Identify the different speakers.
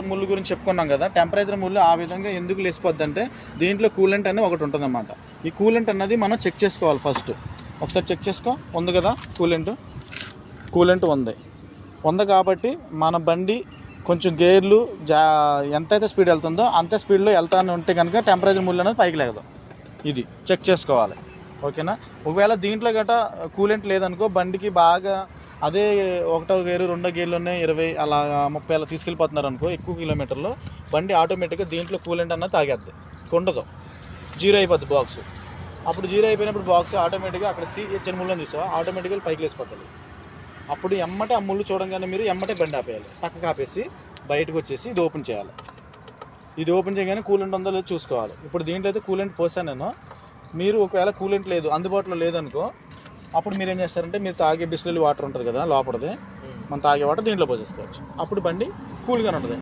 Speaker 1: ముళ్ళు గురించి చెప్పుకున్నాం కదా. టెంపరేచర్ ముళ్ళు ఆ విధంగా ఎందుకు లేసిపోద్ది అంటే దీంట్లో కూలెంట్ అని ఒకటి ఉంటుందన్నమాట. ఈ కూలెంట్ అన్నది మనం చెక్ చేసుకోవాలి. ఫస్ట్ ఒకసారి చెక్ చేసుకో. ఉంది కదా కూలెంట్ ఉంది కాబట్టి మన బండి కొంచెం గేర్లు ఎంతైతే స్పీడ్ వెళ్తుందో అంతే స్పీడ్లో వెళ్తాను ఉంటే కనుక టెంపరేచర్ ముళ్ళు అనేది పైకి లేగదు. ఇది చెక్ చేసుకోవాలి. ఓకేనా. ఒకవేళ దీంట్లో గట్రా కూలెంట్ లేదనుకో బండికి బాగా అదే 1వ గేరు 2వ గేర్లు ఉన్నాయి 20 అలా 30 అలా తీసుకెళ్ళిపోతున్నారు అనుకో ఎక్కువ కిలోమీటర్లు, బండి ఆటోమేటిక్గా దీంట్లో కూలెంట్ అన్నది తాగేద్ది, ఉండదు, జీరో అయిపోద్ది బాక్స్. అప్పుడు జీరో అయిపోయినప్పుడు బాక్స్ ఆటోమేటిక్గా అక్కడ చిన్న ముళ్ళని తీసావా ఆటోమేటిక్గా పైకి లేసిపోతుంది. అప్పుడు ఎమ్మటే ఆ ముళ్ళు చూడంగానే మీరు ఎమ్మటే బండి ఆపేయాలి. పక్కకు ఆపేసి బయటకు వచ్చేసి ఇది ఓపెన్ చేయాలి. ఇది ఓపెన్ చేయగానే కూలెంట్ ఉందో లేదో చూసుకోవాలి. ఇప్పుడు దీంట్లో అయితే కూలెంట్ పోసాను నేను. మీరు ఒకవేళ కూలెంట్ లేదు, అందుబాటులో లేదనుకో, అప్పుడు మీరు ఏం చేస్తారంటే మీరు తాగే బిస్లరీ వాటర్ ఉంటుంది కదా లోపలది, మనం తాగే వాటర్ దీంట్లో పోసేసుకోవచ్చు. అప్పుడు బండి కూల్గానే ఉంటుంది.